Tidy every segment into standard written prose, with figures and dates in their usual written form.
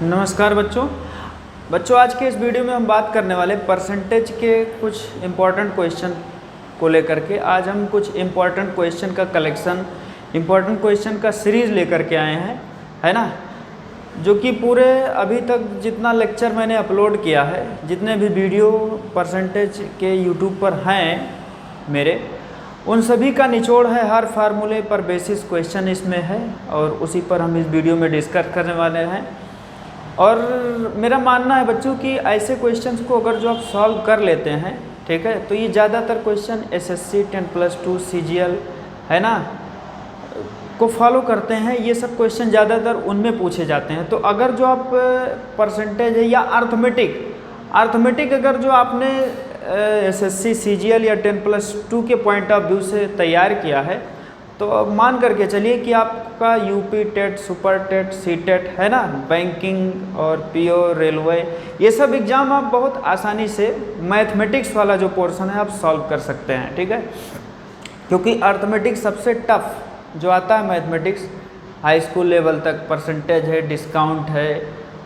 नमस्कार बच्चों आज के इस वीडियो में हम बात करने वाले परसेंटेज के कुछ इम्पॉर्टेंट क्वेश्चन को लेकर के। आज हम कुछ इम्पॉर्टेंट क्वेश्चन का कलेक्शन, इम्पॉर्टेंट क्वेश्चन का सीरीज़ लेकर के आए हैं, है ना। जो कि पूरे अभी तक जितना लेक्चर मैंने अपलोड किया है, जितने भी वीडियो परसेंटेज के यूट्यूब पर हैं मेरे, उन सभी का निचोड़ है। हर फार्मूले पर बेसिस क्वेश्चन इसमें है और उसी पर हम इस वीडियो में डिस्कस करने वाले हैं। और मेरा मानना है बच्चों कि ऐसे क्वेश्चंस को अगर जो आप सॉल्व कर लेते हैं, ठीक है, तो ये ज़्यादातर क्वेश्चन एसएससी 10+2 सीजीएल, है ना, को फॉलो करते हैं। ये सब क्वेश्चन ज़्यादातर उनमें पूछे जाते हैं। तो अगर जो आप परसेंटेज है या अर्थमेटिक अगर जो आपने एसएससी सीजीएल या 10+2 के पॉइंट ऑफ व्यू से तैयार किया है, तो अब मान करके चलिए कि आपका UP TET, super TET, C TET, है ना, बैंकिंग और पीओ, रेलवे, ये सब एग्ज़ाम आप बहुत आसानी से मैथमेटिक्स वाला जो पोर्शन है आप सॉल्व कर सकते हैं, ठीक है। क्योंकि अर्थमेटिक्स सबसे टफ जो आता है मैथमेटिक्स, हाई स्कूल लेवल तक परसेंटेज है, डिस्काउंट है,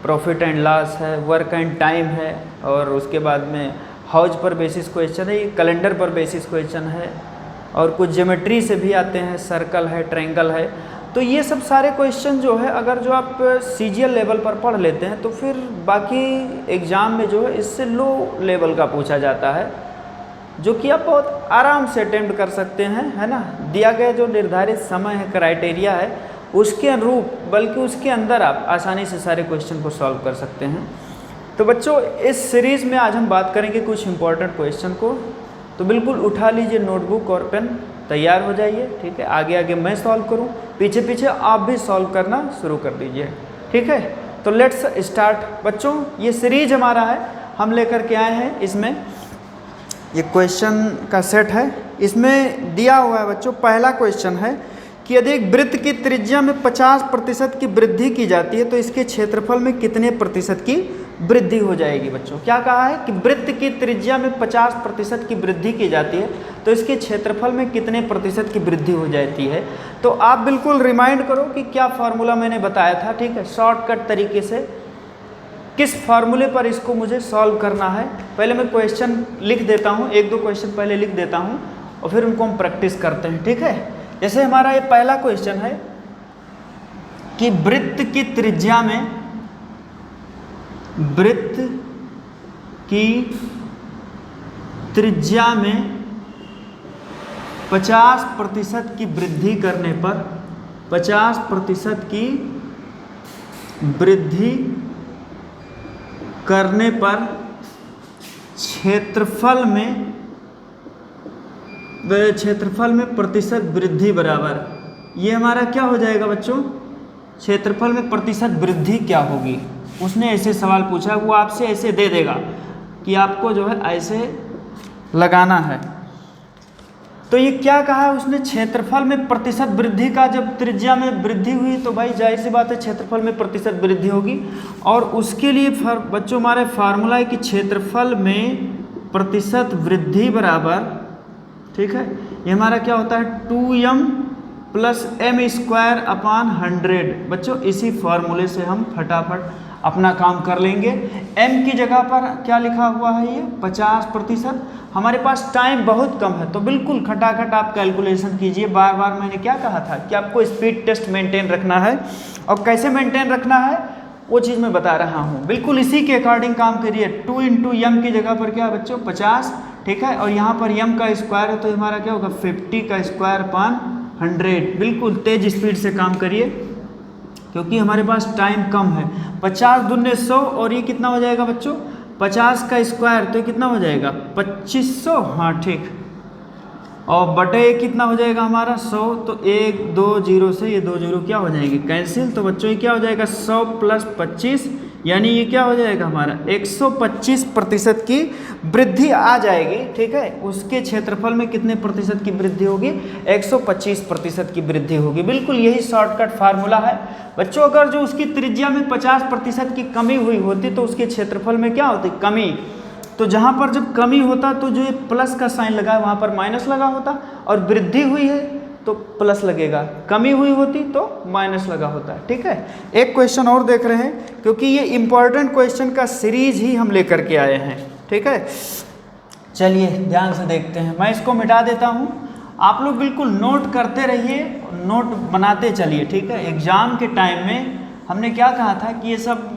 प्रॉफिट एंड लॉस है, वर्क एंड टाइम है, और उसके बाद में हाउस पर बेसिस क्वेश्चन है, कैलेंडर पर बेसिस क्वेश्चन है, और कुछ ज्योमेट्री से भी आते हैं, सर्कल है, ट्रायंगल है। तो ये सब सारे क्वेश्चन जो है अगर जो आप सीजीएल लेवल पर पढ़ लेते हैं तो फिर बाकी एग्ज़ाम में जो है इससे लो लेवल का पूछा जाता है, जो कि आप बहुत आराम से अटेम्प्ट कर सकते हैं, है ना। दिया गया जो निर्धारित समय है, क्राइटेरिया है, उसके अनुरूप बल्कि उसके अंदर आप आसानी से सारे क्वेश्चन को सॉल्व कर सकते हैं। तो बच्चों इस सीरीज़ में आज हम बात करेंगे कुछ इंपॉर्टेंट क्वेश्चन को। तो बिल्कुल उठा लीजिए नोटबुक और पेन, तैयार हो जाइए, ठीक है। आगे आगे मैं सॉल्व करूं, पीछे पीछे आप भी सॉल्व करना शुरू कर दीजिए, ठीक है। तो लेट्स स्टार्ट बच्चों। ये सीरीज हमारा है, हम लेकर के आए हैं, इसमें ये क्वेश्चन का सेट है। इसमें दिया हुआ है बच्चों, पहला क्वेश्चन है कि यदि एक वृत्त की त्रिज्या में 50% की वृद्धि की जाती है तो इसके क्षेत्रफल में कितने प्रतिशत की वृद्धि हो जाएगी। बच्चों क्या कहा है कि वृत्त की त्रिज्या में 50% की वृद्धि की जाती है तो इसके क्षेत्रफल में कितने प्रतिशत की वृद्धि हो जाती है। तो आप बिल्कुल रिमाइंड करो कि क्या फार्मूला मैंने बताया था, ठीक है, शॉर्टकट तरीके से किस फार्मूले पर इसको मुझे सॉल्व करना है। पहले मैं क्वेश्चन लिख देता हूँ, एक दो क्वेश्चन पहले लिख देता हूँ और फिर उनको हम प्रैक्टिस करते हैं, ठीक है। जैसे हमारा ये पहला क्वेश्चन है कि वृत्त की त्रिज्या में 50% की वृद्धि करने पर 50% की वृद्धि करने पर क्षेत्रफल में प्रतिशत वृद्धि बराबर, ये हमारा क्या हो जाएगा बच्चों, क्षेत्रफल में प्रतिशत वृद्धि क्या होगी। उसने ऐसे सवाल पूछा, वो आपसे ऐसे दे देगा कि आपको जो है ऐसे लगाना है। तो ये क्या कहा है उसने, क्षेत्रफल में प्रतिशत वृद्धि का, जब त्रिज्या में वृद्धि हुई तो भाई जाहिर सी बात है क्षेत्रफल में प्रतिशत वृद्धि होगी। और उसके लिए बच्चों हमारे फार्मूला है कि क्षेत्रफल में प्रतिशत वृद्धि बराबर, ठीक है, ये हमारा क्या होता है 2m + m²/100। बच्चों इसी फार्मूले से हम फटाफट अपना काम कर लेंगे। m की जगह पर क्या लिखा हुआ है, ये 50%। हमारे पास टाइम बहुत कम है तो बिल्कुल खटाखट आप कैलकुलेशन कीजिए। बार बार मैंने क्या कहा था कि आपको स्पीड टेस्ट मेंटेन रखना है, और कैसे मेंटेन रखना है वो चीज़ मैं बता रहा हूँ। बिल्कुल इसी के अकॉर्डिंग काम करिए। 2 × m की जगह पर क्या बच्चों 50, ठीक है, और यहाँ पर m का स्क्वायर है तो हमारा क्या होगा 50/100। बिल्कुल तेज स्पीड से काम करिए क्योंकि हमारे पास टाइम कम है। 50 दूने 100 और ये कितना हो जाएगा बच्चों 50 का स्क्वायर, तो ये कितना हो जाएगा 2500, हाँ ठीक, और बटे कितना हो जाएगा हमारा 100। तो 1 2 0 से ये 2 0 क्या हो जाएंगे कैंसिल। तो बच्चों ये क्या हो जाएगा 100 + 25, यानी ये क्या हो जाएगा हमारा 125% की वृद्धि आ जाएगी, ठीक है। उसके क्षेत्रफल में कितने प्रतिशत की वृद्धि होगी, 125% की वृद्धि होगी। बिल्कुल यही शॉर्टकट फार्मूला है बच्चों। अगर जो उसकी त्रिज्या में 50% की कमी हुई होती तो उसके क्षेत्रफल में क्या होती, कमी। तो जहाँ पर जब कमी होता तो जो ये प्लस का साइन लगा है वहाँ पर माइनस लगा होता, और वृद्धि हुई है तो प्लस लगेगा, कमी हुई होती तो माइनस लगा होता है। ठीक है, एक क्वेश्चन और देख रहे हैं क्योंकि ये इंपॉर्टेंट क्वेश्चन का सीरीज ही हम लेकर के आए हैं। ठीक है, चलिए ध्यान से देखते हैं। मैं इसको मिटा देता हूँ, आप लोग बिल्कुल नोट करते रहिए, नोट बनाते चलिए। ठीक है, एग्जाम के टाइम में हमने क्या कहा था कि ये सब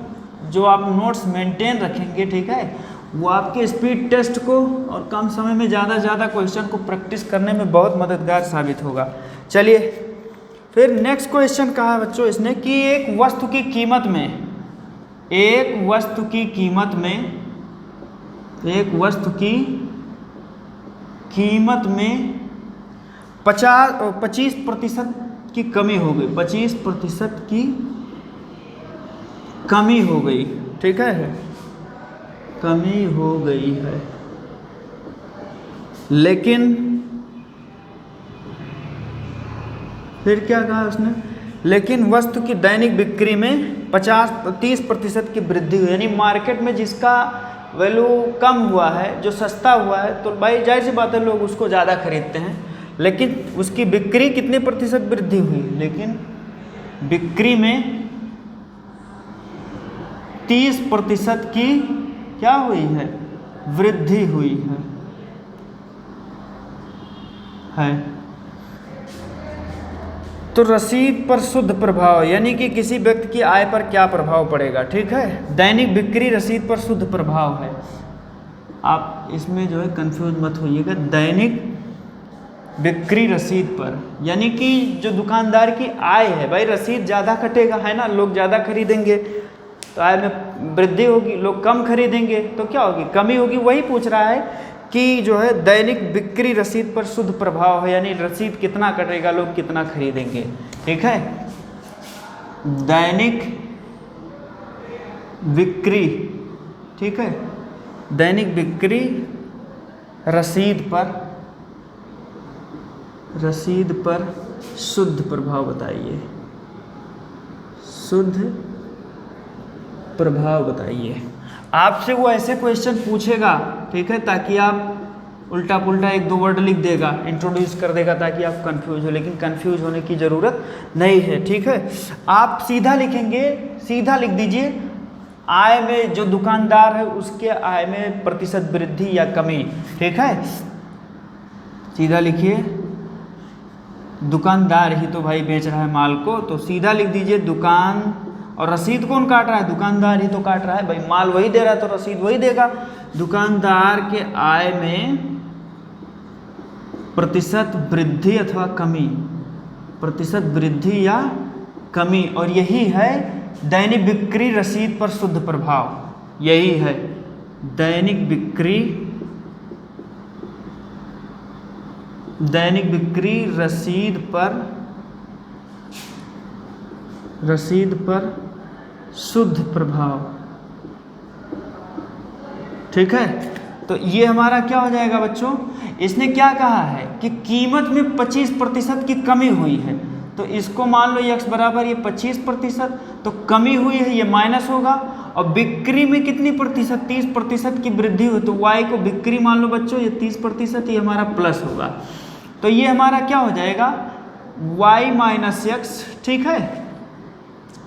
जो आप नोट्स मेंटेन रखेंगे, ठीक है, वो आपके स्पीड टेस्ट को और कम समय में ज़्यादा से ज़्यादा क्वेश्चन को प्रैक्टिस करने में बहुत मददगार साबित होगा। चलिए फिर नेक्स्ट क्वेश्चन कहा है बच्चों इसने कि एक वस्तु की कीमत में, एक वस्तु की कीमत में, एक वस्तु की कीमत में 25% की कमी हो गई, 25% की कमी हो गई। ठीक है, कमी हो गई है, लेकिन फिर क्या कहा उसने, लेकिन वस्तु की दैनिक बिक्री में 30% की वृद्धि हुई। यानी मार्केट में जिसका वैल्यू कम हुआ है, जो सस्ता हुआ है, तो भाई जाहिर सी बात है लोग उसको ज़्यादा खरीदते हैं, लेकिन उसकी बिक्री कितने प्रतिशत वृद्धि हुई, लेकिन बिक्री में 30% की क्या हुई है, वृद्धि हुई है। तो रसीद पर शुद्ध प्रभाव, यानी कि किसी व्यक्ति की आय पर क्या प्रभाव पड़ेगा। ठीक है, दैनिक बिक्री रसीद पर शुद्ध प्रभाव है, आप इसमें जो है कंफ्यूज मत होइएगा। दैनिक बिक्री रसीद पर, यानी कि जो दुकानदार की आय है, भाई रसीद ज़्यादा कटेगा, है ना, लोग ज़्यादा खरीदेंगे तो आय में वृद्धि होगी, लोग कम खरीदेंगे तो क्या होगी, कमी होगी। वही पूछ रहा है कि जो है दैनिक बिक्री रसीद पर शुद्ध प्रभाव है, यानी रसीद कितना कटेगा, लोग कितना खरीदेंगे। ठीक है, दैनिक बिक्री, ठीक है, दैनिक बिक्री रसीद पर शुद्ध प्रभाव बताइए, शुद्ध प्रभाव बताइए। आपसे वो ऐसे क्वेश्चन पूछेगा, ठीक है, ताकि आप उल्टा पुल्टा एक दो वर्ड लिख देगा, इंट्रोड्यूस कर देगा ताकि आप कंफ्यूज हो, लेकिन कंफ्यूज होने की ज़रूरत नहीं है। ठीक है, आप सीधा लिखेंगे, सीधा लिख दीजिए, आय में जो दुकानदार है उसके आय में प्रतिशत वृद्धि या कमी। ठीक है, सीधा लिखिए, दुकानदार ही तो भाई बेच रहा है माल को, तो सीधा लिख दीजिए दुकान, और रसीद कौन काट रहा है, दुकानदार ही तो काट रहा है, भाई माल वही दे रहा है तो रसीद वही देगा। दुकानदार के आय में प्रतिशत वृद्धि अथवा कमी, प्रतिशत वृद्धि या कमी, और यही है दैनिक बिक्री रसीद पर शुद्ध प्रभाव, यही है दैनिक बिक्री रसीद पर शुद्ध प्रभाव। ठीक है, तो ये हमारा क्या हो जाएगा बच्चों, इसने क्या कहा है कि कीमत में 25% की कमी हुई है, तो इसको मान लो x बराबर ये 25%, तो कमी हुई है ये माइनस होगा, और बिक्री में कितनी प्रतिशत, 30% की वृद्धि हुई, तो y को बिक्री मान लो बच्चों, ये 30% ये हमारा प्लस होगा, तो ये हमारा क्या हो जाएगा y माइनस एक्स। ठीक है,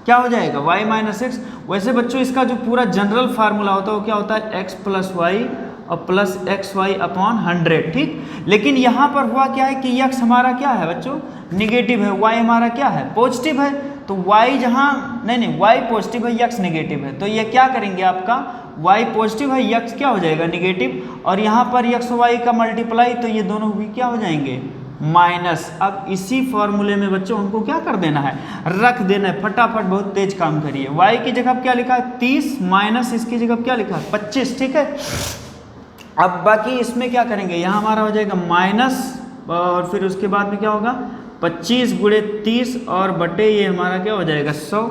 क्या हो जाएगा y माइनस एक्स। वैसे बच्चों इसका जो पूरा जनरल फार्मूला होता है वो क्या होता है, x प्लस वाई और प्लस एक्स वाई अपॉन 100। ठीक, लेकिन यहाँ पर हुआ क्या है कि x हमारा क्या है बच्चों, निगेटिव है, y हमारा क्या है, पॉजिटिव है, तो y जहाँ नहीं y पॉजिटिव है, x निगेटिव है, तो ये क्या करेंगे, आपका y पॉजिटिव है, x क्या हो जाएगा निगेटिव, और यहाँ पर x y का मल्टीप्लाई, तो ये दोनों भी क्या हो जाएंगे माइनस। अब इसी फॉर्मूले में बच्चों हमको क्या कर देना है, रख देना है, फटाफट बहुत तेज काम करिए। y की जगह क्या लिखा है 30, माइनस इसकी जगह क्या लिखा है 25। ठीक है, अब बाकी इसमें क्या करेंगे, यहाँ हमारा हो जाएगा माइनस, और फिर उसके बाद में क्या होगा 25 गुणे 30 और बटे ये हमारा क्या हो जाएगा 100।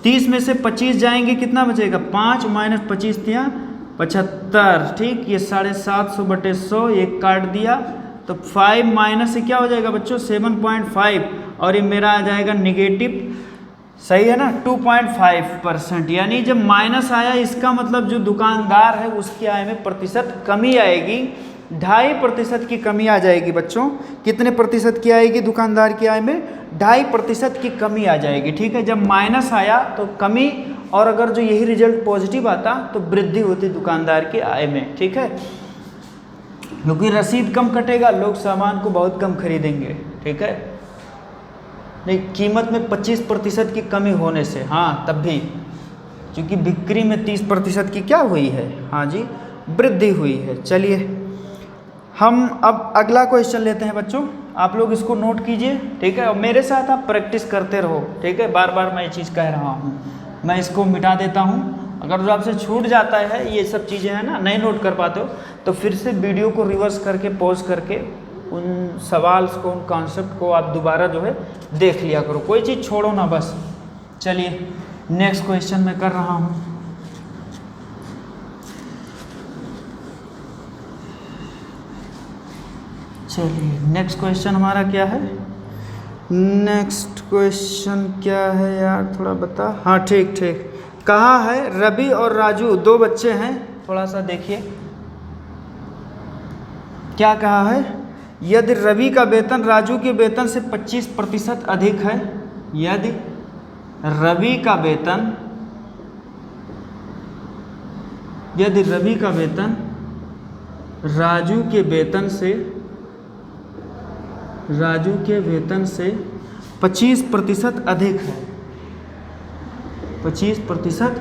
30 में से 25 जाएंगे, कितना बचेगा 5, माइनस 25 दिया 75। ठीक, ये 750 बटे 100, ये काट दिया, तो 5 माइनस से क्या हो जाएगा बच्चों 7.5, और ये मेरा आ जाएगा निगेटिव, सही है ना 2.5%। यानी जब माइनस आया इसका मतलब जो दुकानदार है उसकी आय में प्रतिशत कमी आएगी, 2.5% की कमी आ जाएगी बच्चों। कितने प्रतिशत की आएगी दुकानदार की आय में? 2.5% की कमी आ जाएगी। ठीक है, जब माइनस आया तो कमी, और अगर जो यही रिजल्ट पॉजिटिव आता तो वृद्धि होती दुकानदार की आय में। ठीक है, क्योंकि रसीद कम कटेगा, लोग सामान को बहुत कम खरीदेंगे। ठीक है, नहीं, कीमत में 25% की कमी होने से, हाँ तब भी, क्योंकि बिक्री में 30% की क्या हुई है? हाँ जी, वृद्धि हुई है। चलिए हम अब अगला क्वेश्चन लेते हैं बच्चों, आप लोग इसको नोट कीजिए। ठीक है, और मेरे साथ आप प्रैक्टिस करते रहो। ठीक है, बार बार मैं ये चीज़ कह रहा हूँ, मैं इसको मिटा देता हूँ। अगर जो आपसे छूट जाता है ये सब चीज़ें हैं ना, नहीं नोट कर पाते हो, तो फिर से वीडियो को रिवर्स करके पॉज करके उन सवाल को, उन कॉन्सेप्ट को आप दोबारा जो है देख लिया करो, कोई चीज़ छोड़ो ना बस। चलिए नेक्स्ट क्वेश्चन मैं कर रहा हूँ। चलिए नेक्स्ट क्वेश्चन हमारा क्या है? नेक्स्ट क्वेश्चन क्या है यार, थोड़ा बता। हाँ ठीक ठीक, कहा है रवि और राजू 2 बच्चे हैं, थोड़ा सा देखिए क्या कहा है। यदि रवि का वेतन राजू के वेतन से 25% अधिक है, यदि रवि का वेतन राजू के वेतन से 25% अधिक है, 25%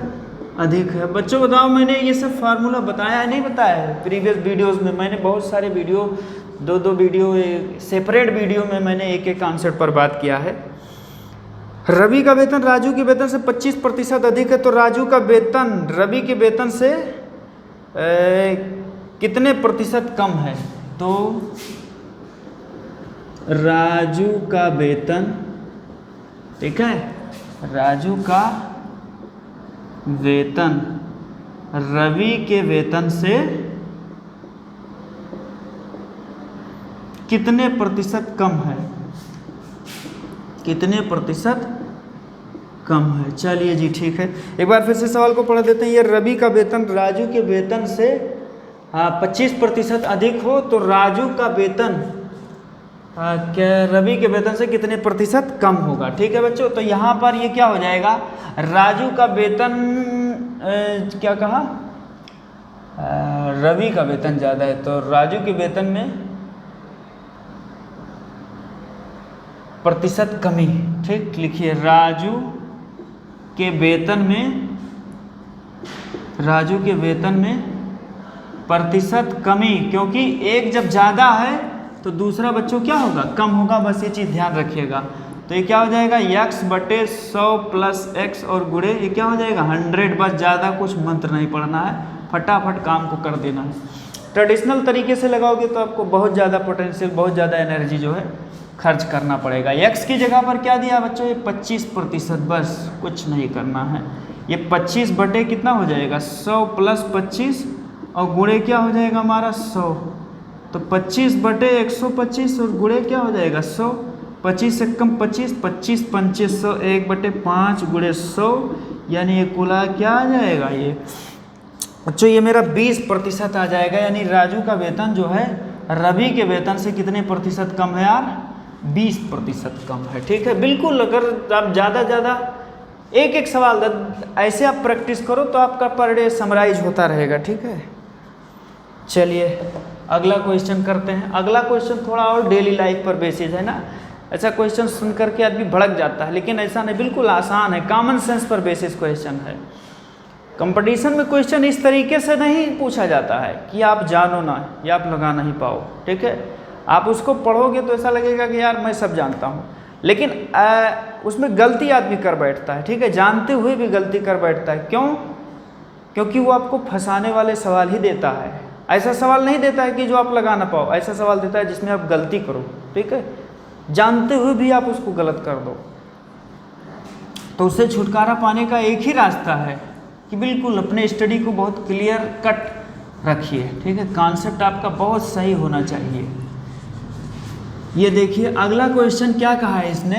अधिक है। बच्चों बताओ, मैंने ये सब फार्मूला बताया है नहीं बताया है? प्रीवियस वीडियोस में मैंने बहुत सारे वीडियो, 2 वीडियो, सेपरेट वीडियो में मैंने एक कॉन्सेप्ट पर बात किया है। रवि का वेतन राजू के वेतन से 25% अधिक है, तो राजू का वेतन रवि के वेतन से कितने प्रतिशत कम है? तो राजू का वेतन, ठीक है, राजू का वेतन रवि के वेतन से कितने प्रतिशत कम है? कितने प्रतिशत कम है? चलिए जी ठीक है, एक बार फिर से सवाल को पढ़ देते हैं। ये रवि का वेतन राजू के वेतन से 25% अधिक हो, तो राजू का वेतन क्या रवि के वेतन से कितने प्रतिशत कम होगा? ठीक है बच्चों, तो यहाँ पर ये क्या हो जाएगा, राजू का वेतन क्या कहा, रवि का वेतन ज़्यादा है, तो राजू के वेतन में प्रतिशत कमी। ठीक, लिखिए राजू के वेतन में प्रतिशत कमी, क्योंकि एक जब ज़्यादा है तो दूसरा बच्चों क्या होगा, कम होगा। बस ये चीज़ ध्यान रखिएगा। तो ये क्या हो जाएगा, x/100 + x और गुणे ये क्या हो जाएगा 100। बस ज़्यादा कुछ मंत्र नहीं पढ़ना है, फटाफट काम को कर देना है। ट्रेडिशनल तरीके से लगाओगे तो आपको बहुत ज़्यादा पोटेंशियल, बहुत ज़्यादा एनर्जी जो है खर्च करना पड़ेगा। x की जगह पर क्या दिया बच्चों, ये 25%, बस कुछ नहीं करना है। ये 25 बटे कितना हो जाएगा 100 + 25 और गुणे क्या हो जाएगा हमारा 100, तो 25 बटे 125 और गुणे क्या हो जाएगा 100, 25 से कम 25, 25 पंचे 100, 1/5 गुणे 100, यानी ये कुला क्या आ जाएगा, ये बच्चों ये मेरा 20% आ जाएगा। यानी राजू का वेतन जो है रवि के वेतन से कितने प्रतिशत कम है यार, 20% कम है। ठीक है, बिल्कुल। अगर आप ज़्यादा एक सवाल ऐसे आप प्रैक्टिस करो तो आपका पर डे समराइज होता रहेगा। ठीक है, चलिए अगला क्वेश्चन करते हैं। अगला क्वेश्चन थोड़ा और डेली लाइफ पर बेसिस है ना, ऐसा क्वेश्चन सुन करके आदमी भड़क जाता है, लेकिन ऐसा नहीं, बिल्कुल आसान है, कॉमन सेंस पर बेसिस क्वेश्चन है। कंपटीशन में क्वेश्चन इस तरीके से नहीं पूछा जाता है कि आप जानो ना या आप लगा नहीं पाओ। ठीक है, आप उसको पढ़ोगे तो ऐसा लगेगा कि यार मैं सब जानता हूँ, लेकिन उसमें गलती आदमी कर बैठता है। ठीक है, जानते हुए भी गलती कर बैठता है। क्यों? क्योंकि वो आपको फंसाने वाले सवाल ही देता है। ऐसा सवाल नहीं देता है कि जो आप लगा ना पाओ, ऐसा सवाल देता है जिसमें आप गलती करो। ठीक है, जानते हुए भी आप उसको गलत कर दो, तो उससे छुटकारा पाने का एक ही रास्ता है कि बिल्कुल अपने स्टडी को बहुत क्लियर कट रखिए। ठीक है, कॉन्सेप्ट आपका बहुत सही होना चाहिए। ये देखिए अगला क्वेश्चन क्या कहा है इसने,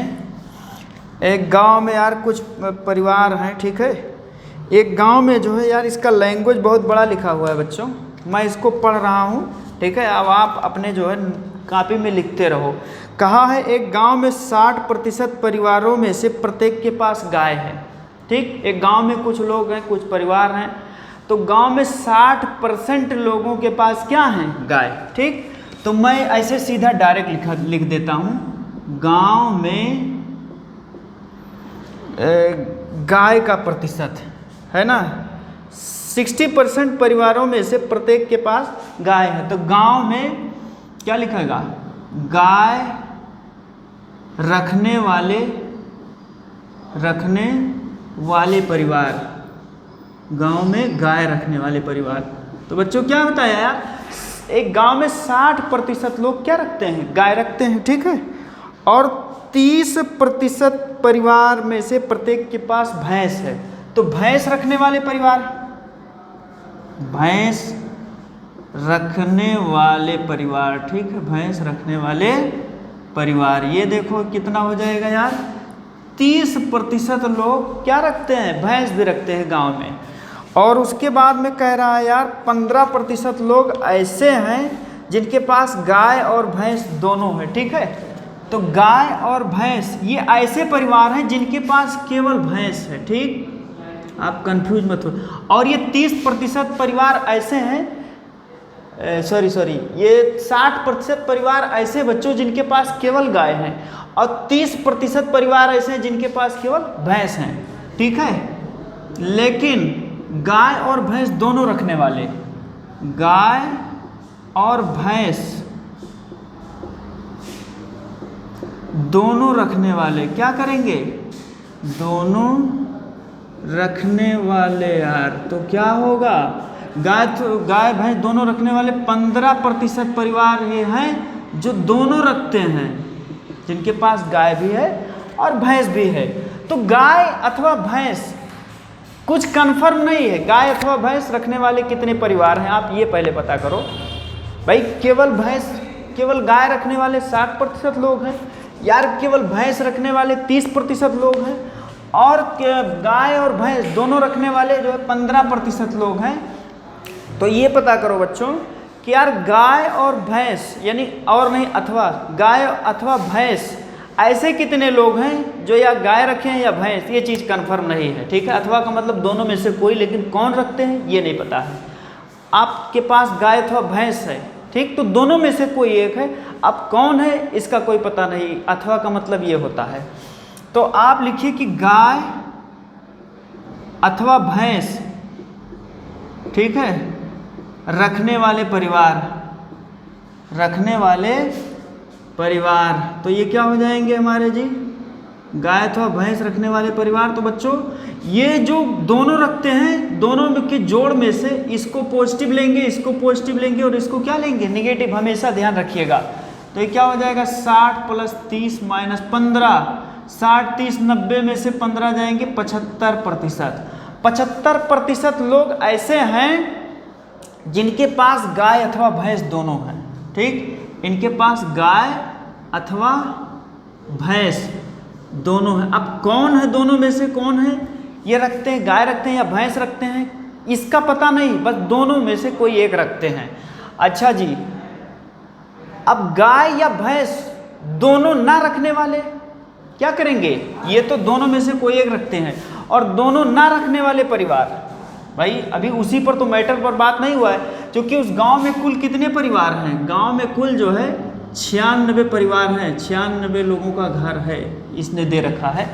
एक गांव में यार कुछ परिवार हैं। ठीक है, एक गांव में जो है यार इसका लैंग्वेज बहुत बड़ा लिखा हुआ है बच्चों, मैं इसको पढ़ रहा हूँ। ठीक है। अब आप अपने जो है कॉपी में लिखते रहो। कहा है एक गांव में 60% परिवारों में से प्रत्येक के पास गाय है। ठीक, एक गांव में कुछ लोग हैं, कुछ परिवार हैं, तो गांव में 60% लोगों के पास क्या है? गाय। ठीक, तो मैं ऐसे सीधा डायरेक्ट लिख देता हूँ, गांव में गाय का प्रतिशत है ना, 60% परिवारों में से प्रत्येक के पास गाय है। तो गांव में क्या लिखेगा? गाय रखने वाले परिवार, गांव में गाय रखने वाले परिवार। तो बच्चों क्या होता है यार, एक गांव में 60% लोग क्या रखते हैं? गाय रखते हैं। ठीक है, और 30% परिवार में से प्रत्येक के पास भैंस है। तो भैंस रखने वाले परिवार, भैंस रखने वाले परिवार, ठीक है, भैंस रखने वाले परिवार, ये देखो कितना हो जाएगा यार, 30% लोग क्या रखते हैं? भैंस भी रखते हैं गांव में। और उसके बाद में कह रहा है यार 15% लोग ऐसे हैं जिनके पास गाय और भैंस दोनों है। ठीक है, तो गाय और भैंस ये ऐसे परिवार हैं जिनके पास केवल भैंस है। ठीक, आप कंफ्यूज मत हो। और ये 30% परिवार ऐसे हैं, सॉरी, ये 60% परिवार ऐसे बच्चों जिनके पास केवल गाय हैं, और 30% परिवार ऐसे हैं जिनके पास केवल भैंस हैं। ठीक है, लेकिन गाय और भैंस दोनों रखने वाले, गाय और भैंस दोनों रखने वाले क्या करेंगे? दोनों रखने वाले यार, तो क्या होगा? गाय भैंस दोनों रखने वाले 15% परिवार ये हैं जो दोनों रखते हैं, जिनके पास गाय भी है और भैंस भी है। तो गाय अथवा भैंस कुछ कंफर्म नहीं है, गाय अथवा भैंस रखने वाले कितने परिवार हैं, आप ये पहले पता करो भाई। केवल गाय रखने वाले 60% लोग हैं यार, केवल भैंस रखने वाले 30% लोग हैं, और गाय और भैंस दोनों रखने वाले जो है 15% लोग हैं। तो ये पता करो बच्चों कि यार गाय और भैंस, यानी और नहीं अथवा, गाय अथवा भैंस ऐसे कितने लोग हैं जो या गाय रखे हैं या भैंस, ये चीज़ कंफर्म नहीं है। ठीक है, अथवा का मतलब दोनों में से कोई, लेकिन कौन रखते हैं ये नहीं पता है। आपके पास गाय अथवा भैंस है, ठीक, तो दोनों में से कोई एक है, अब कौन है इसका कोई पता नहीं। अथवा का मतलब ये होता है, तो आप लिखिए कि गाय अथवा भैंस, ठीक है, रखने वाले परिवार, तो ये क्या हो जाएंगे हमारे जी? गाय अथवा भैंस रखने वाले परिवार। तो बच्चों ये जो दोनों रखते हैं, दोनों के जोड़ में से इसको पॉजिटिव लेंगे, इसको पॉजिटिव लेंगे, और इसको क्या लेंगे? नेगेटिव, हमेशा ध्यान रखिएगा। तो ये क्या हो जाएगा? 60 + 30 - 15, 60 30 90 में से 15 जाएंगे, 75%। 75% लोग ऐसे हैं जिनके पास गाय अथवा भैंस दोनों हैं। ठीक, इनके पास गाय अथवा भैंस दोनों हैं। अब कौन है दोनों में से, कौन है ये रखते हैं? गाय रखते हैं या भैंस रखते हैं, इसका पता नहीं, बस दोनों में से कोई एक रखते हैं। अच्छा जी, अब गाय या भैंस दोनों ना रखने वाले क्या करेंगे? ये तो दोनों में से कोई एक रखते हैं, और दोनों ना रखने वाले परिवार, भाई अभी उसी पर तो मैटर पर बात नहीं हुआ है, क्योंकि उस गांव में कुल कितने परिवार हैं? गांव में कुल जो है 96 परिवार हैं, 96 लोगों का घर है, इसने दे रखा है।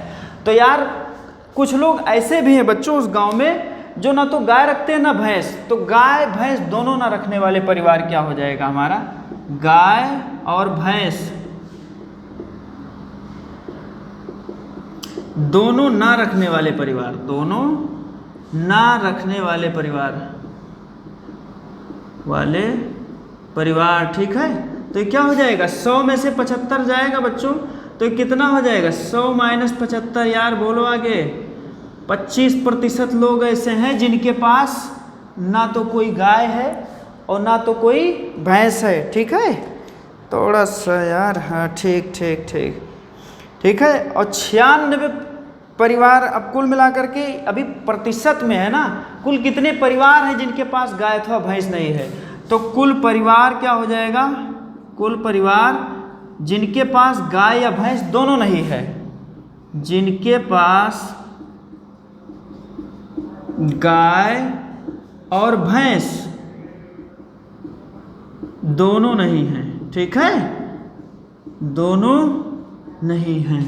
तो यार कुछ लोग ऐसे भी हैं बच्चों उस गांव में जो ना तो गाय रखते हैं ना भैंस, तो गाय भैंस दोनों ना रखने वाले परिवार क्या हो जाएगा हमारा? गाय और भैंस दोनों ना रखने वाले परिवार, दोनों ना रखने वाले परिवार, ठीक है। तो ये क्या हो जाएगा? 100 में से 75 जाएगा बच्चों, तो ये कितना हो जाएगा? 100 - 75 यार, बोलो आगे। 25% लोग ऐसे हैं जिनके पास ना तो कोई गाय है और ना तो कोई भैंस है। ठीक है, थोड़ा सा यार, हाँ ठीक ठीक ठीक ठीक है। और 96 परिवार, अब कुल मिलाकर के अभी प्रतिशत में है ना, कुल कितने परिवार हैं जिनके पास गाय अथवा भैंस नहीं है? तो कुल परिवार क्या हो जाएगा, कुल परिवार जिनके पास गाय या भैंस दोनों नहीं है, जिनके पास गाय और भैंस दोनों नहीं हैं, ठीक है, दोनों नहीं हैं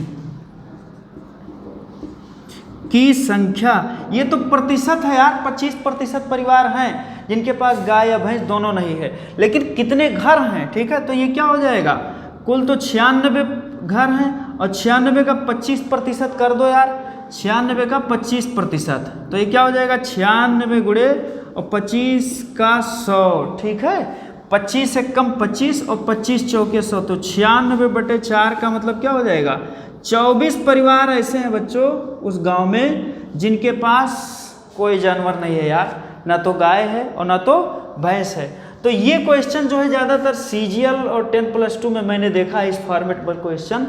की संख्या, ये तो प्रतिशत है यार, 25% परिवार हैं जिनके पास गाय या भैंस दोनों नहीं है, लेकिन कितने घर हैं, ठीक है, तो ये क्या हो जाएगा, कुल तो 96 घर हैं और 96 का 25% कर दो यार, 96 का 25%, तो ये क्या हो जाएगा 96 गुणे और 25 का 100, ठीक है, 25 से कम 25 और 25 चौके 100, तो 96/4 का मतलब क्या हो जाएगा, 24 परिवार ऐसे हैं बच्चों उस गांव में जिनके पास कोई जानवर नहीं है यार, ना तो गाय है और ना तो भैंस है। तो ये क्वेश्चन जो है ज़्यादातर CGL और 10+2 में मैंने देखा है इस फॉर्मेट पर क्वेश्चन,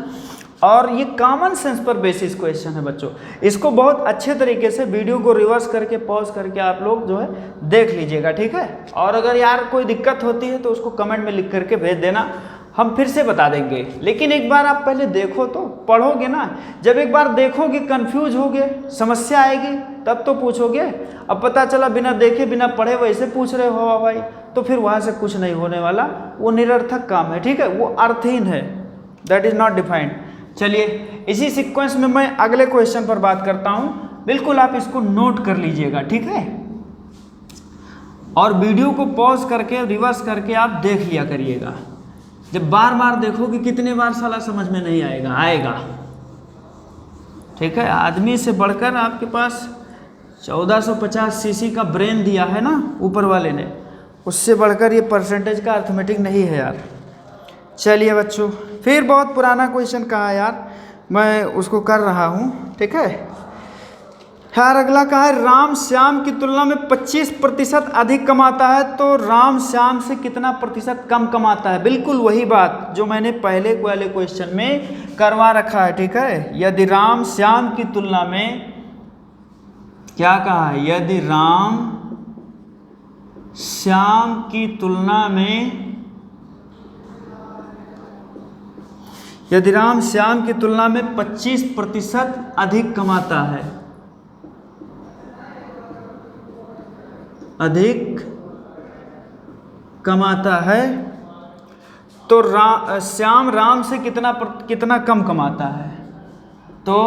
और ये कॉमन सेंस पर बेसिस क्वेश्चन है बच्चों। इसको बहुत अच्छे तरीके से वीडियो को रिवर्स करके पॉज करके आप लोग जो है देख लीजिएगा, ठीक है, और अगर यार कोई दिक्कत होती है तो उसको कमेंट में लिख करके भेज देना, हम फिर से बता देंगे, लेकिन एक बार आप पहले देखो तो, पढ़ोगे ना, जब एक बार देखोगे कंफ्यूज होगे, समस्या आएगी तब तो पूछोगे, अब पता चला बिना देखे बिना पढ़े वैसे पूछ रहे हो भाई, तो फिर वहाँ से कुछ नहीं होने वाला, वो निरर्थक काम है, ठीक है, वो अर्थहीन है, दैट इज नॉट डिफाइंड। चलिए इसी सीक्वेंस में मैं अगले क्वेश्चन पर बात करता हूँ, बिल्कुल आप इसको नोट कर लीजिएगा, ठीक है, और वीडियो को पॉज करके रिवर्स करके आप देख लिया करिएगा, जब बार बार देखोगे कितने बार साला समझ में नहीं आएगा, आएगा, ठीक है, आदमी से बढ़कर आपके पास 1450 सीसी का ब्रेन दिया है ना ऊपर वाले ने, उससे बढ़कर ये परसेंटेज का अर्थमेटिक नहीं है यार। चलिए बच्चों, फिर बहुत पुराना क्वेश्चन कहा यार, मैं उसको कर रहा हूँ, ठीक है यार। अगला कहा है राम श्याम की तुलना में 25% अधिक कमाता है, तो राम श्याम से कितना प्रतिशत कम कमाता है। बिल्कुल वही बात जो मैंने पहले वाले क्वेश्चन में करवा रखा है, ठीक है। यदि राम श्याम की तुलना में, क्या कहा है, यदि राम श्याम की तुलना में, यदि राम श्याम की तुलना में 25% अधिक कमाता है, अधिक कमाता है, तो श्याम राम से कितना कम कमाता है, तो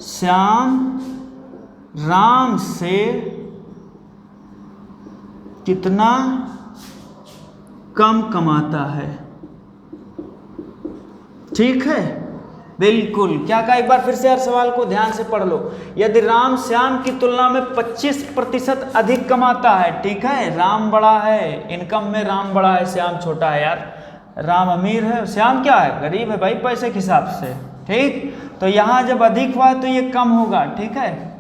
श्याम राम से कितना कम कमाता है, ठीक है, बिल्कुल। क्या कहा, एक बार फिर से हर सवाल को ध्यान से पढ़ लो। यदि राम श्याम की तुलना में 25% अधिक कमाता है, ठीक है, राम बड़ा है, इनकम में राम बड़ा है, श्याम छोटा है यार, राम अमीर है, श्याम क्या है, गरीब है भाई पैसे के हिसाब से, ठीक। तो यहाँ जब अधिक हुआ तो ये कम होगा, ठीक है।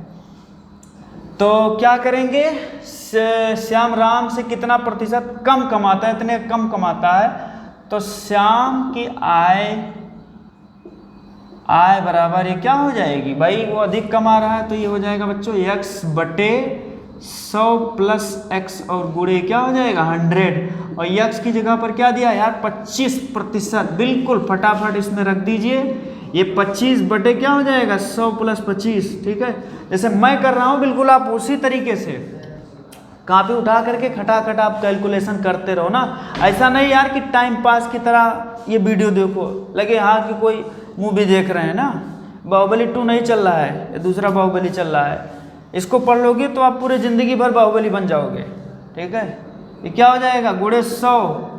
तो क्या करेंगे, श्याम राम से कितना प्रतिशत कम कमाता है, इतने कम कमाता है, तो श्याम की आय बराबर ये क्या हो जाएगी भाई, वो अधिक कमा रहा है तो ये हो जाएगा बच्चों x/100 + x और गुणे क्या हो जाएगा 100, और x की जगह पर क्या दिया यार 25%, बिल्कुल फटाफट इसमें रख दीजिए, ये 25 क्या हो जाएगा 100 + 25, ठीक है। जैसे मैं कर रहा हूँ बिल्कुल आप उसी तरीके से कॉपी उठा करके खटाखट आप कैलकुलेशन करते रहो ना, ऐसा नहीं यार कि टाइम पास की तरह ये वीडियो देखो, लगे हाँ कि कोई मूवी देख रहे हैं ना, बाहुबली 2 नहीं चल रहा है, ये दूसरा बाहुबली चल रहा है, इसको पढ़ लोगे तो आप पूरे ज़िंदगी भर बाहुबली बन जाओगे, ठीक है। ये क्या हो जाएगा गुणे 100,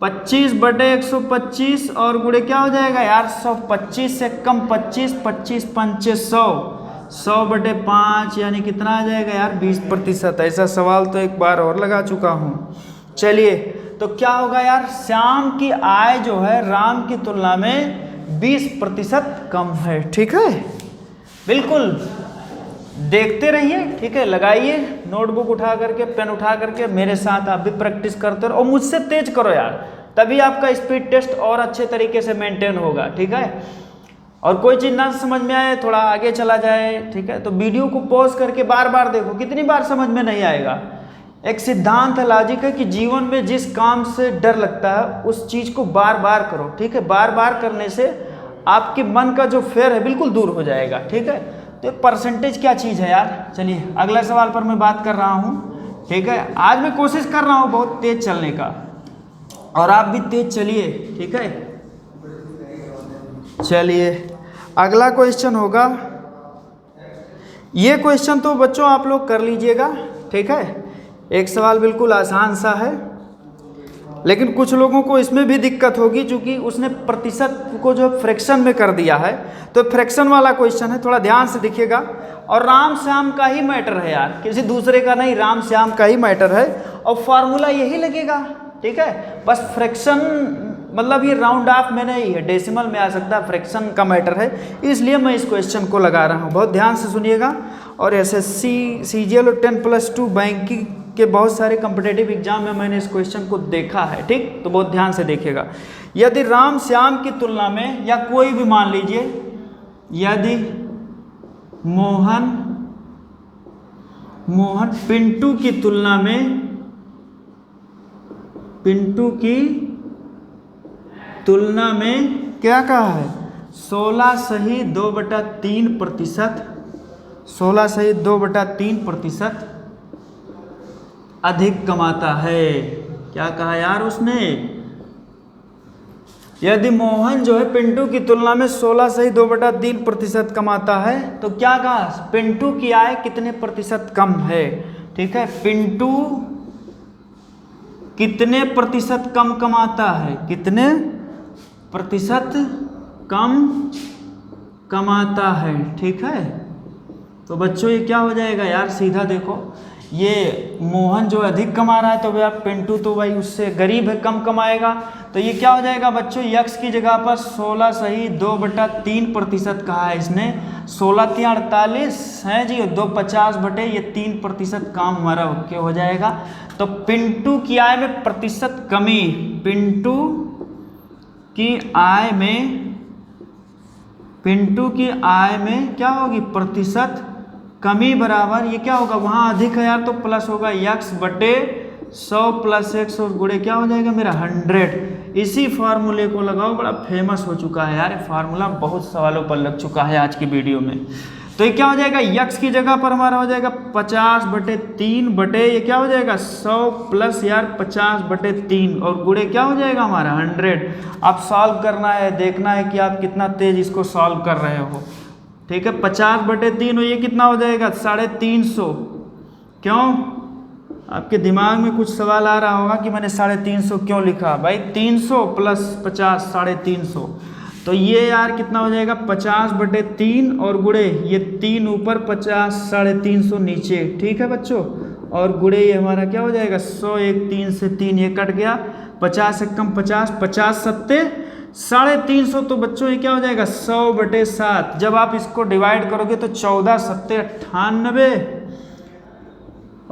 25/125 और गुणे क्या हो जाएगा यार 100, 25 से कम 25, 25 पंचे 100, 100/5 यानी कितना आ जाएगा यार 20%। ऐसा सवाल तो एक बार और लगा चुका हूँ। चलिए तो क्या होगा यार, श्याम की आय जो है राम की तुलना में 20% कम है, ठीक है, बिल्कुल देखते रहिए, ठीक है, लगाइए नोटबुक उठा करके, पेन उठा करके, मेरे साथ आप भी प्रैक्टिस करते रहो और मुझसे तेज करो यार, तभी आपका स्पीड टेस्ट और अच्छे तरीके से मेंटेन होगा, ठीक है। और कोई चीज़ ना समझ में आए, थोड़ा आगे चला जाए, ठीक है, तो वीडियो को पॉज करके बार बार देखो, कितनी बार समझ में नहीं आएगा, एक सिद्धांत है, लॉजिक है कि जीवन में जिस काम से डर लगता है उस चीज़ को बार बार करो, ठीक है। बार बार करने से आपके मन का जो फेयर है बिल्कुल दूर हो जाएगा, ठीक है। तो परसेंटेज क्या चीज़ है यार। चलिए अगला सवाल पर मैं बात कर रहा हूँ, ठीक है। आज मैं कोशिश कर रहा हूँ बहुत तेज़ चलने का, और आप भी तेज़ चलिए, ठीक है। चलिए अगला क्वेश्चन होगा, ये क्वेश्चन तो बच्चों आप लोग कर लीजिएगा, ठीक है। एक सवाल बिल्कुल आसान सा है, लेकिन कुछ लोगों को इसमें भी दिक्कत होगी क्योंकि उसने प्रतिशत को जो फ्रैक्शन में कर दिया है, तो फ्रैक्शन वाला क्वेश्चन है, थोड़ा ध्यान से देखिएगा। और राम श्याम का ही मैटर है यार, किसी दूसरे का नहीं, राम श्याम का ही मैटर है, और फार्मूला यही लगेगा, ठीक है। बस फ्रैक्शन मतलब ये राउंड ऑफ में नहीं है, डेसिमल में आ सकता है, फ्रैक्शन का मैटर है, इसलिए मैं इस क्वेश्चन को लगा रहा हूँ। बहुत ध्यान से सुनिएगा। और एसएससी, सीजीएल और 10+2 बैंकिंग के बहुत सारे कॉम्पिटिटिव एग्जाम में मैंने इस क्वेश्चन को देखा है, ठीक। तो बहुत ध्यान से देखिएगा। यदि राम श्याम की तुलना में, या कोई भी मान लीजिए, यदि मोहन पिंटू की तुलना में, पिंटू की तुलना में क्या कहा है, 16.2/3%, 16.2/3% अधिक कमाता है। क्या कहा यार उसने, यदि मोहन जो है पिंटू की तुलना में 16.2/3% कमाता है, तो क्या कहा, पिंटू की आय कितने प्रतिशत कम है, ठीक है। पिंटू कितने प्रतिशत कम कमाता है, कितने प्रतिशत कम कमाता है, ठीक है। तो बच्चों ये क्या हो जाएगा यार, सीधा देखो, ये मोहन जो अधिक कमा रहा है, तो भाई पिंटू तो भाई उससे गरीब है, कम कमाएगा। तो ये क्या हो जाएगा बच्चों, यक्स की जगह पर 16.2/3% कहा है इसने। 16×3=48 है जी, 250/3% काम हमारा ओके हो जाएगा। तो पिंटू की आय में प्रतिशत कमी, पिंटू की आय में क्या होगी, प्रतिशत कमी बराबर, ये क्या होगा, वहाँ अधिक है यार तो प्लस होगा, x/100 + x और गुणे क्या हो जाएगा मेरा 100। इसी फार्मूले को लगाओ, बड़ा फेमस हो चुका है यार, फार्मूला बहुत सवालों पर लग चुका है आज की वीडियो में। तो ये क्या हो जाएगा, x की जगह पर हमारा हो जाएगा 50/3 ये क्या हो जाएगा 100 प्लस यार 50/3 और गुणे क्या हो जाएगा हमारा 100। आप सॉल्व करना है, देखना है कि आप कितना तेज इसको सॉल्व कर रहे हो, ठीक है। 50/3 और ये कितना हो जाएगा 350। क्यों, आपके दिमाग में कुछ सवाल आ रहा होगा कि मैंने 350 क्यों लिखा, भाई 300 + 50 350। तो ये यार कितना हो जाएगा 50/3 और गुणे ये 3 ऊपर 50 350 नीचे, ठीक है बच्चों। और गुणे ये हमारा क्या हो जाएगा 100, 1 3 से 3 ये कट गया, 50 से कम 50, 50 7 350। तो बच्चों ये क्या हो जाएगा 100/7। जब आप इसको डिवाइड करोगे तो 14 7 98,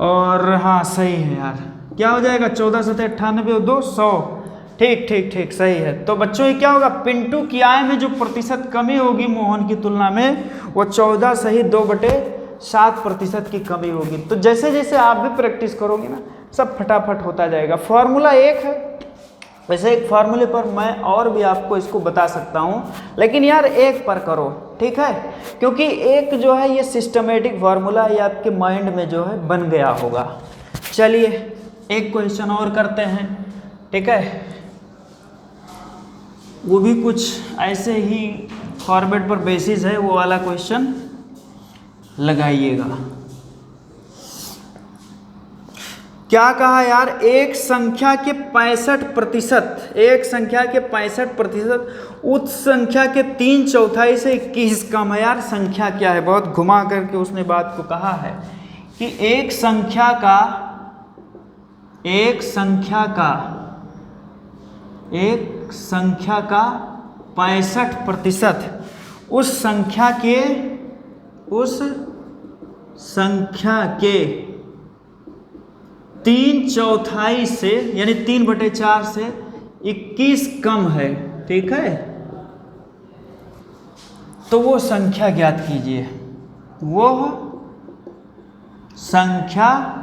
और हाँ सही है यार, क्या हो जाएगा 14 7 98 और 2 100, ठीक ठीक ठीक सही है। तो बच्चों ये क्या होगा, पिंटू की आय में जो प्रतिशत कमी होगी मोहन की तुलना में, वो 14.2/7% की कमी होगी। तो जैसे जैसे आप भी प्रैक्टिस करोगे ना, सब फटाफट होता जाएगा। फॉर्मूला एक है, वैसे एक फार्मूले पर मैं और भी आपको इसको बता सकता हूँ, लेकिन यार एक पर करो, ठीक है, क्योंकि एक जो है ये सिस्टमेटिक फार्मूला ये आपके माइंड में जो है बन गया होगा। चलिए एक क्वेश्चन और करते हैं, ठीक है, वो भी कुछ ऐसे ही फॉर्मेट पर बेसिस है, वो वाला क्वेश्चन लगाइएगा। क्या कहा यार, एक संख्या के 65%, एक संख्या के 65% उस संख्या के 3/4 से 21 कम है। यार संख्या क्या है, बहुत घुमा करके उसने बात को कहा है कि एक संख्या का 65% उस संख्या के 3/4 से यानी 3/4 से 21 कम है, ठीक है। तो वो संख्या ज्ञात कीजिए, वो संख्या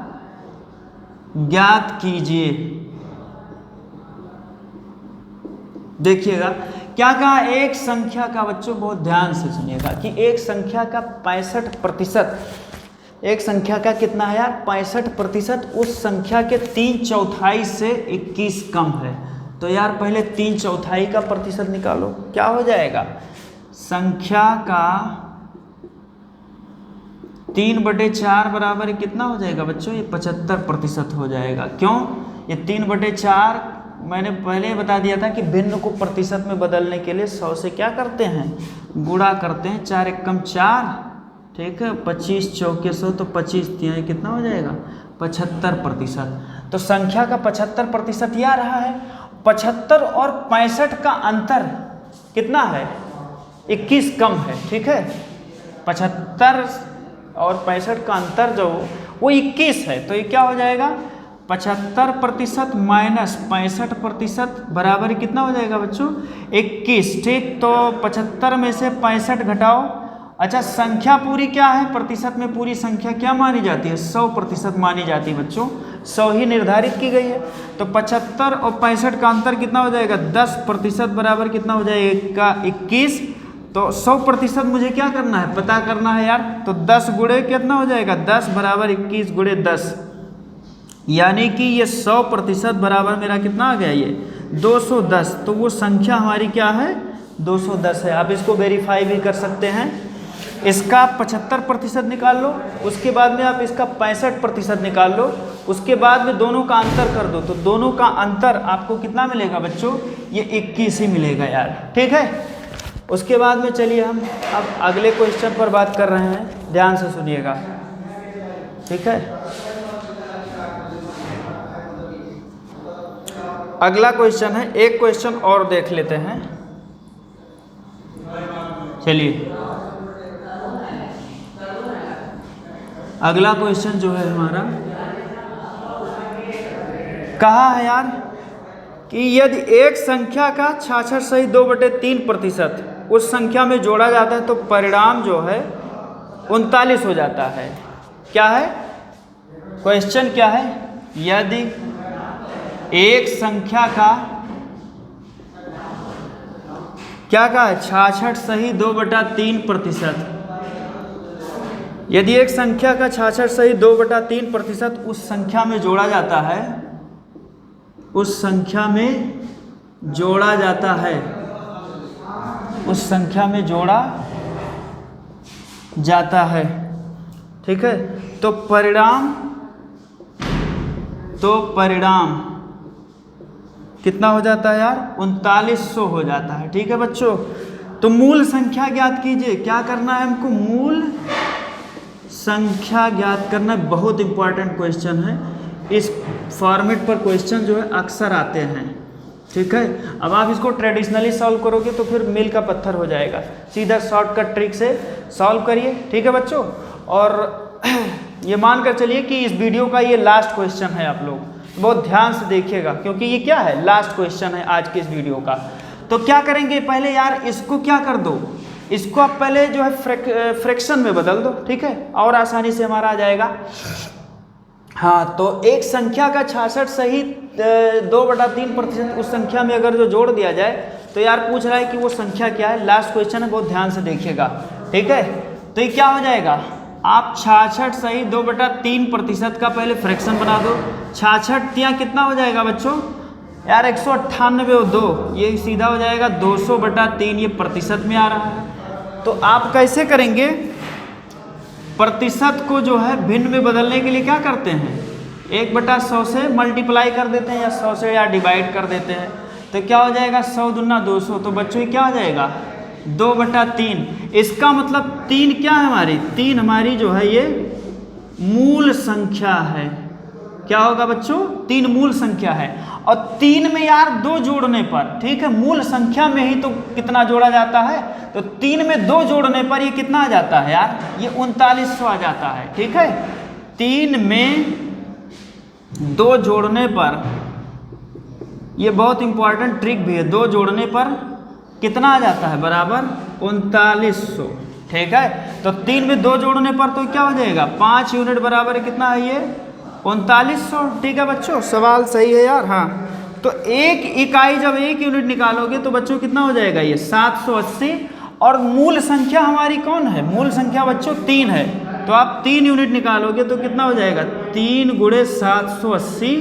ज्ञात कीजिए। देखिएगा क्या कहा, एक संख्या का, बच्चों बहुत ध्यान से सुनिएगा, कि एक संख्या का 65%, एक संख्या का कितना है यार 65% उस संख्या के 3/4 से 21 कम है। तो यार पहले 3/4 का प्रतिशत निकालो, क्या हो जाएगा, संख्या का 3/4 बराबर कितना हो जाएगा बच्चों, ये 75% हो जाएगा। क्यों, ये 3/4 मैंने पहले बता दिया था कि भिन्न को प्रतिशत में बदलने के लिए 100 से क्या करते हैं, गुणा करते हैं। 4 एकम 4, ठीक है, 25 चौके 100, तो 25 तिहाई कितना हो जाएगा 75%। तो संख्या का 75% यह रहा है। 75 और 65 का अंतर कितना है, 21 कम है, ठीक है। 75 और 65 का अंतर जो वो 21 है, तो ये क्या हो जाएगा 75% माइनस 65% बराबर कितना हो जाएगा बच्चों 21, ठीक। तो 75 में से 65 घटाओ। अच्छा, संख्या पूरी क्या है, प्रतिशत में पूरी संख्या क्या मानी जाती है, 100% मानी जाती है बच्चों, 100 ही निर्धारित की गई है। तो 75 और 65 का अंतर कितना हो जाएगा 10% बराबर कितना हो जाएगा 21। तो 100% मुझे क्या करना है, पता करना है यार। तो 10 गुणे कितना हो जाएगा 10 बराबर 21 गुणे 10, यानी कि ये 100% बराबर मेरा कितना आ गया, ये 210। तो वो संख्या हमारी क्या है 210 है। आप इसको वेरीफाई भी कर सकते हैं। इसका 75% निकाल लो, उसके बाद में आप इसका 65% निकाल लो, उसके बाद में दोनों का अंतर कर दो, तो दोनों का अंतर आपको कितना मिलेगा बच्चों, ये 21 ही मिलेगा यार, ठीक है। उसके बाद में चलिए हम अब अगले क्वेश्चन पर बात कर रहे हैं, ध्यान से सुनिएगा, ठीक है। अगला क्वेश्चन है, एक क्वेश्चन और देख लेते हैं, चलिए। अगला क्वेश्चन जो है हमारा, कहा है यार कि यदि एक संख्या का 66 सही 2/3% उस संख्या में जोड़ा जाता है तो परिणाम जो है 39 हो जाता है। क्या है क्वेश्चन, क्या है, यदि एक संख्या का क्या कहा है 66 सही 2/3%, यदि एक संख्या का 66 सही 2/3% उस संख्या में जोड़ा जाता है, उस संख्या में जोड़ा जाता है, उस संख्या में जोड़ा जाता है, ठीक है। तो परिणाम कितना हो जाता है यार 3900 हो जाता है, ठीक है बच्चों। तो मूल संख्या ज्ञात कीजिए, क्या करना है हमको, मूल संख्या ज्ञात करना, बहुत इंपॉर्टेंट क्वेश्चन है। इस फॉर्मेट पर क्वेश्चन जो है अक्सर आते हैं, ठीक है। अब आप इसको ट्रेडिशनली सॉल्व करोगे तो फिर मील का पत्थर हो जाएगा, सीधा शॉर्टकट ट्रिक से सॉल्व करिए, ठीक है बच्चों। और ये मानकर चलिए कि इस वीडियो का ये लास्ट क्वेश्चन है, आप लोग बहुत ध्यान से देखिएगा, क्योंकि ये क्या है लास्ट क्वेश्चन है आज के इस वीडियो का। तो क्या करेंगे, पहले यार इसको क्या कर दो, इसको आप पहले जो है फ्रैक्शन में बदल दो, ठीक है, और आसानी से हमारा आ जाएगा। हाँ, तो एक संख्या का 66 सही 2/3% उस संख्या में अगर जो जोड़ दिया जाए, तो यार पूछ रहा है कि वो संख्या क्या है, लास्ट क्वेश्चन है, बहुत ध्यान से देखिएगा, ठीक है। तो ये क्या हो जाएगा, आप 66 सही 2/3% का पहले फ्रैक्शन बना दो। 66 यहाँ कितना हो जाएगा बच्चों यार 198 और 2, ये सीधा हो जाएगा 200/3, ये प्रतिशत में आ रहा है। तो आप कैसे करेंगे, प्रतिशत को जो है भिन्न में बदलने के लिए क्या करते हैं, 1/100 से मल्टीप्लाई कर देते हैं, या 100 से या डिवाइड कर देते हैं। तो क्या हो जाएगा 100 दूना 200, तो बच्चों ये क्या हो जाएगा 2/3। इसका मतलब 3 क्या है हमारी, 3 हमारी जो है ये मूल संख्या है। क्या होगा बच्चों, 3 मूल संख्या है। और 3 में यार 2 जोड़ने पर, ठीक है, मूल संख्या में ही तो कितना जोड़ा जाता है, तो 3 में 2 जोड़ने पर ये कितना आ जाता है यार, ये 3900 आ जाता है, ठीक है। 3 में 2 जोड़ने पर, ये बहुत इंपॉर्टेंट ट्रिक भी है, 2 जोड़ने पर कितना आ जाता है बराबर 3900, ठीक है। तो 3 में 2 जोड़ने पर तो क्या हो जाएगा 5 यूनिट बराबर कितना है ये 3900। ठीक है बच्चों, सवाल सही है यार। हाँ, तो एक इकाई जब 1 यूनिट निकालोगे तो बच्चों कितना हो जाएगा ये 780। और मूल संख्या हमारी कौन है? मूल संख्या बच्चों 3 है, तो आप 3 यूनिट निकालोगे तो कितना हो जाएगा 3 × 780,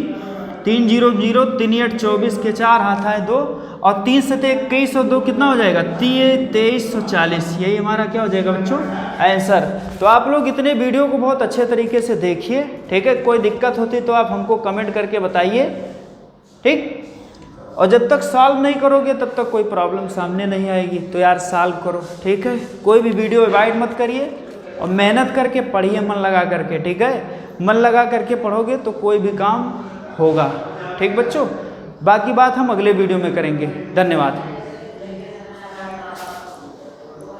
3 0 0, 3 8 24 के 4 हाथ आए 2, और 3 7 21 और 2 कितना हो जाएगा 2340। यही हमारा क्या हो जाएगा बच्चों आंसर। तो आप लोग इतने वीडियो को बहुत अच्छे तरीके से देखिए, ठीक है। कोई दिक्कत होती तो आप हमको कमेंट करके बताइए, ठीक। और जब तक सॉल्व नहीं करोगे तब तक कोई प्रॉब्लम सामने नहीं आएगी, तो यार सॉल्व करो, ठीक है। कोई भी वीडियो अवॉइड मत करिए और मेहनत करके पढ़िए मन लगा करके, ठीक है। मन लगा करके पढ़ोगे तो कोई भी काम होगा, ठीक बच्चों। बाकी बात हम अगले वीडियो में करेंगे। धन्यवाद।